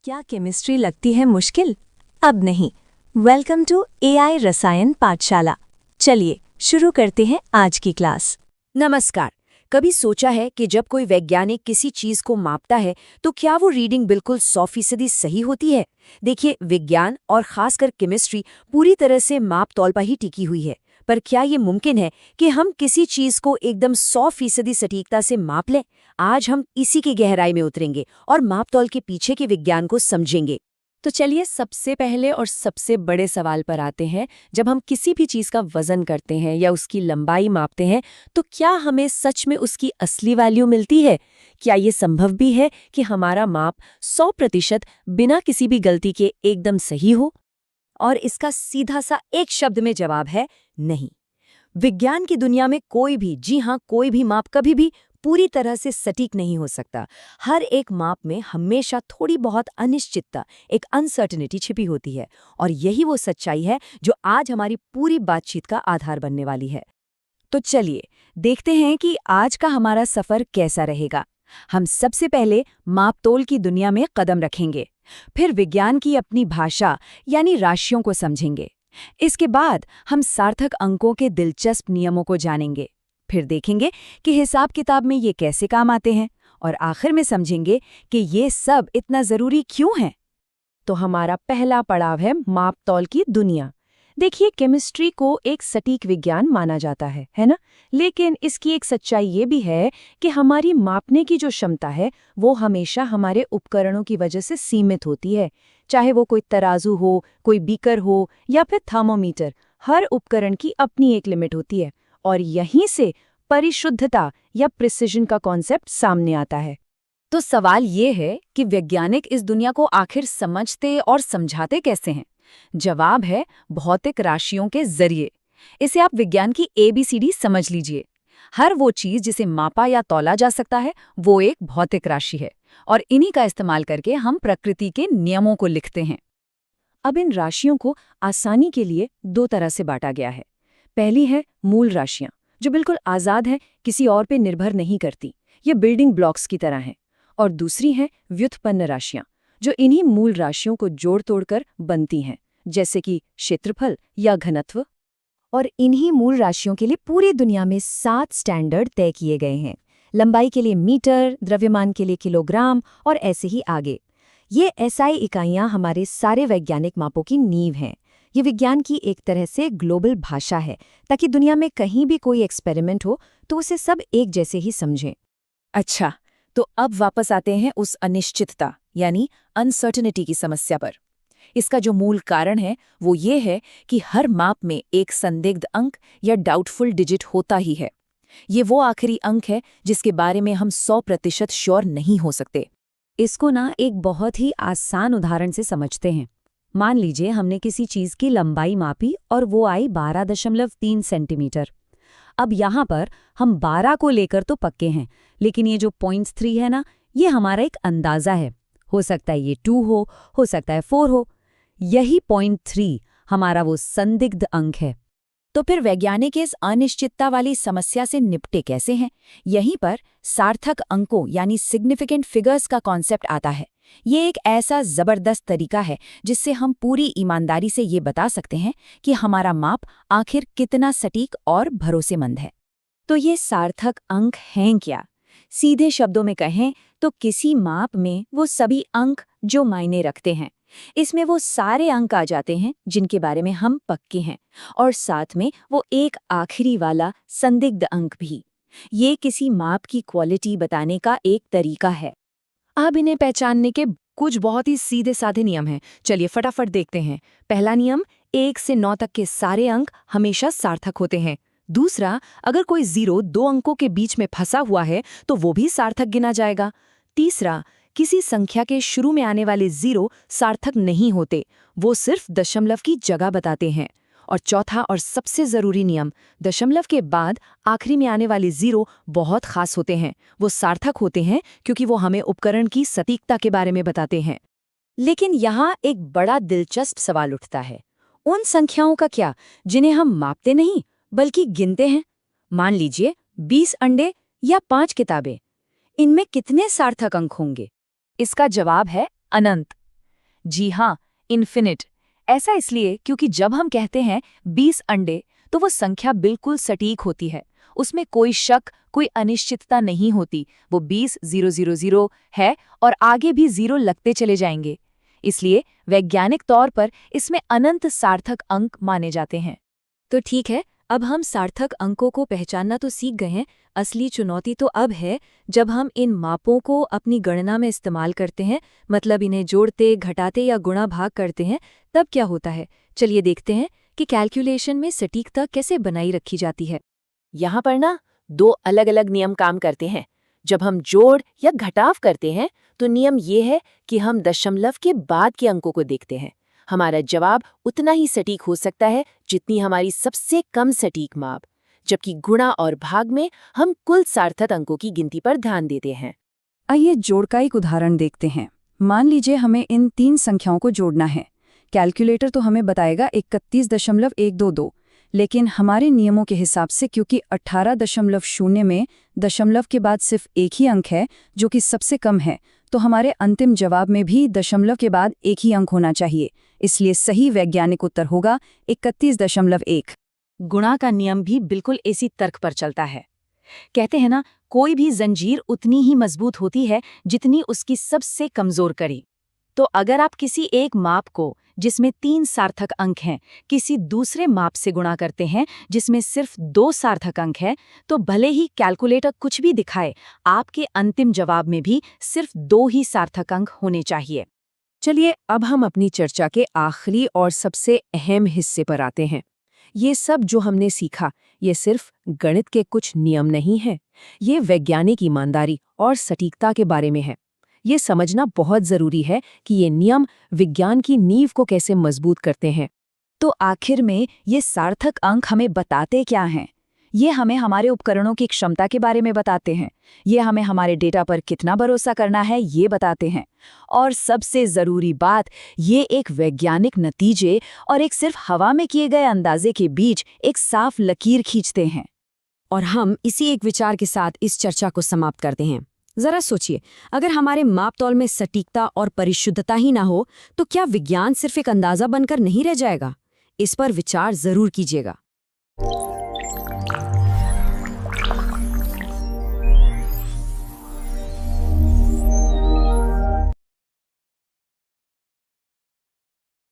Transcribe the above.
क्या केमिस्ट्री लगती है मुश्किल? अब नहीं। वेलकम टू एआई रसायन पाठशाला। चलिए शुरू करते हैं आज की क्लास। नमस्कार। कभी सोचा है कि जब कोई वैज्ञानिक किसी चीज को मापता है तो क्या वो रीडिंग बिल्कुल 100% सही होती है? देखिए, विज्ञान और खासकर केमिस्ट्री पूरी तरह से माप तौल पर ही टिकी हुई है। पर क्या ये मुमकिन है कि हम किसी चीज को एकदम 100% सटीकता से माप लें? आज हम इसी की गहराई में उतरेंगे और माप तौल के पीछे के विज्ञान को समझेंगे। तो चलिए सबसे पहले और सबसे बड़े सवाल पर आते हैं। जब हम किसी भी चीज़ का वजन करते हैं या उसकी लंबाई मापते हैं तो क्या हमें सच में उसकी असली वैल्यू मिलती है? क्या ये संभव भी है कि हमारा माप 100% बिना किसी भी गलती के एकदम सही हो? और इसका सीधा सा एक शब्द में जवाब है नहीं। विज्ञान की दुनिया में कोई भी, जी हाँ, कोई भी माप कभी भी पूरी तरह से सटीक नहीं हो सकता। हर एक माप में हमेशा थोड़ी बहुत अनिश्चितता, एक अनसर्टेनिटी छिपी होती है, और यही वो सच्चाई है जो आज हमारी पूरी बातचीत का आधार बनने वाली है। तो चलिए देखते हैं कि आज का हमारा सफर कैसा रहेगा। हम सबसे पहले मापतोल की दुनिया में कदम रखेंगे, फिर विज्ञान की अपनी भाषा यानी राशियों को समझेंगे। इसके बाद हम सार्थक अंकों के दिलचस्प नियमों को जानेंगे, फिर देखेंगे कि हिसाब किताब में ये कैसे काम आते हैं, और आखिर में समझेंगे कि ये सब इतना ज़रूरी क्यों है। तो हमारा पहला पड़ाव है मापतौल की दुनिया। देखिए, केमिस्ट्री को एक सटीक विज्ञान माना जाता है ना? लेकिन इसकी एक सच्चाई ये भी है कि हमारी मापने की जो क्षमता है वो हमेशा हमारे उपकरणों की वजह से सीमित होती है। चाहे वो कोई तराजू हो, कोई बीकर हो या फिर थर्मोमीटर, हर उपकरण की अपनी एक लिमिट होती है, और यहीं से परिशुद्धता या प्रिसिजन का कॉन्सेप्ट सामने आता है। तो सवाल ये है कि वैज्ञानिक इस दुनिया को आखिर समझते और समझाते कैसे हैं? जवाब है भौतिक राशियों के जरिए। इसे आप विज्ञान की ABCD समझ लीजिए। हर वो चीज जिसे मापा या तौला जा सकता है वो एक भौतिक राशि है, और इन्हीं का इस्तेमाल करके हम प्रकृति के नियमों को लिखते हैं। अब इन राशियों को आसानी के लिए दो तरह से बांटा गया है। पहली है मूल राशियां, जो बिल्कुल आज़ाद हैं, किसी और पे निर्भर नहीं करती, ये बिल्डिंग ब्लॉक्स की तरह हैं। और दूसरी हैं व्युत्पन्न राशियां, जो इन्हीं मूल राशियों को जोड़ तोड़कर बनती हैं, जैसे कि क्षेत्रफल या घनत्व। और इन्हीं मूल राशियों के लिए पूरी दुनिया में 7 स्टैंडर्ड तय किए गए हैं। लंबाई के लिए मीटर, द्रव्यमान के लिए किलोग्राम, और ऐसे ही आगे। ये SI इकाइयां हमारे सारे वैज्ञानिक मापों की नींव हैं। ये विज्ञान की एक तरह से ग्लोबल भाषा है, ताकि दुनिया में कहीं भी कोई एक्सपेरिमेंट हो तो उसे सब एक जैसे ही समझें। अच्छा, तो अब वापस आते हैं उस अनिश्चितता यानी अनसर्टेनिटी की समस्या पर। इसका जो मूल कारण है वो ये है कि हर माप में एक संदिग्ध अंक या डाउटफुल डिजिट होता ही है। ये वो आखिरी अंक है जिसके बारे में हम 100% श्योर नहीं हो सकते। इसको एक बहुत ही आसान उदाहरण से समझते हैं। मान लीजिए हमने किसी चीज की लंबाई मापी और वो आई 12.3 सेंटीमीटर। अब यहाँ पर हम 12 को लेकर तो पक्के हैं, लेकिन ये जो 0.3 है ये हमारा एक अंदाज़ा है। हो सकता है ये 2 हो सकता है 4 हो। यही 0.3 हमारा वो संदिग्ध अंक है। तो फिर वैज्ञानिक इस अनिश्चितता वाली समस्या से निपटे कैसे हैं? यहीं पर सार्थक अंकों यानी सिग्निफिकेंट फिगर्स का कॉन्सेप्ट आता है। ये एक ऐसा ज़बरदस्त तरीका है जिससे हम पूरी ईमानदारी से ये बता सकते हैं कि हमारा माप आखिर कितना सटीक और भरोसेमंद है। तो ये सार्थक अंक हैं क्या? सीधे शब्दों में कहें तो किसी माप में वो सभी अंक जो मायने रखते हैं। इसमें वो सारे अंक आ जाते हैं जिनके बारे में हम पक्के हैं, और साथ में वो एक आखिरी वाला संदिग्ध अंक भी। ये किसी माप की क्वालिटी बताने का एक तरीका है। अब इन्हें पहचानने के कुछ बहुत ही सीधे साधे नियम हैं। चलिए फटाफट देखते हैं। पहला नियम, 1 से 9 तक के सारे अंक हमेशा सार्थक होते हैं। दूसरा, अगर कोई 0 2 अंकों के बीच में फंसा हुआ है तो वो भी सार्थक गिना जाएगा। तीसरा, किसी संख्या के शुरू में आने वाले 0 सार्थक नहीं होते, वो सिर्फ दशमलव की जगह बताते हैं। और चौथा और सबसे ज़रूरी नियम, दशमलव के बाद आखिरी में आने वाले 0 बहुत खास होते हैं, वो सार्थक होते हैं क्योंकि वो हमें उपकरण की सटीकता के बारे में बताते हैं। लेकिन यहाँ एक बड़ा दिलचस्प सवाल उठता है, उन संख्याओं का क्या जिन्हें हम मापते नहीं बल्कि गिनते हैं? मान लीजिए 20 अंडे या 5 किताबें, इनमें कितने सार्थक अंक होंगे? इसका जवाब है अनंत। जी हाँ, इन्फिनिट। ऐसा इसलिए क्योंकि जब हम कहते हैं 20 अंडे, तो वो संख्या बिल्कुल सटीक होती है। उसमें कोई शक, कोई अनिश्चितता नहीं होती। वो 20,000 है और आगे भी 0 लगते चले जाएंगे। इसलिए वैज्ञानिक तौर पर इसमें अनंत सार्थक अंक माने जाते हैं। तो ठीक है, अब हम सार्थक अंकों को पहचानना तो सीख गए हैं। असली चुनौती तो अब है जब हम इन मापों को अपनी गणना में इस्तेमाल करते हैं, मतलब इन्हें जोड़ते, घटाते या गुणा भाग करते हैं, तब क्या होता है। चलिए देखते हैं कि कैलकुलेशन में सटीकता कैसे बनाई रखी जाती है। यहाँ पर ना 2 अलग-अलग नियम काम करते हैं। जब हम जोड़ या घटाव करते हैं तो नियम ये है कि हम दशमलव के बाद के अंकों को देखते हैं। हमारा जवाब उतना ही सटीक हो सकता है जितनी हमारी सबसे कम सटीक माप, जबकि गुणा और भाग में हम कुल सार्थक अंकों की गिनती पर ध्यान देते हैं। आइए जोड़ का एक उदाहरण देखते हैं। मान लीजिए हमें इन 3 संख्याओं को जोड़ना है। कैलकुलेटर तो हमें बताएगा 31.122, लेकिन हमारे नियमों के हिसाब से क्योंकि 18.0 में दशमलव के बाद सिर्फ एक ही अंक है जो कि सबसे कम है, तो हमारे अंतिम जवाब में भी दशमलव के बाद एक ही अंक होना चाहिए। इसलिए सही वैज्ञानिक उत्तर होगा 31.1। गुणा का नियम भी बिल्कुल इसी तर्क पर चलता है। कहते हैं ना, कोई भी जंजीर उतनी ही मजबूत होती है जितनी उसकी सबसे कमजोर कड़ी। तो अगर आप किसी एक माप को, जिसमें 3 सार्थक अंक हैं, किसी दूसरे माप से गुणा करते हैं जिसमें सिर्फ 2 सार्थक अंक हैं, तो भले ही कैलकुलेटर कुछ भी दिखाए, आपके अंतिम जवाब में भी सिर्फ 2 ही सार्थक अंक होने चाहिए। चलिए अब हम अपनी चर्चा के आखिरी और सबसे अहम हिस्से पर आते हैं। ये सब जो हमने सीखा, ये सिर्फ गणित के कुछ नियम नहीं है। ये वैज्ञानिक ईमानदारी और सटीकता के बारे में है। ये समझना बहुत जरूरी है कि ये नियम विज्ञान की नींव को कैसे मजबूत करते हैं। तो आखिर में ये सार्थक अंक हमें बताते क्या हैं? ये हमें हमारे उपकरणों की क्षमता के बारे में बताते हैं। ये हमें हमारे डेटा पर कितना भरोसा करना है ये बताते हैं। और सबसे ज़रूरी बात, ये एक वैज्ञानिक नतीजे और एक सिर्फ हवा में किए गए अंदाजे के बीच एक साफ लकीर खींचते हैं। और हम इसी एक विचार के साथ इस चर्चा को समाप्त करते हैं। जरा सोचिए, अगर हमारे मापतौल में सटीकता और परिशुद्धता ही ना हो, तो क्या विज्ञान सिर्फ एक अंदाजा बनकर नहीं रह जाएगा? इस पर विचार जरूर कीजिएगा।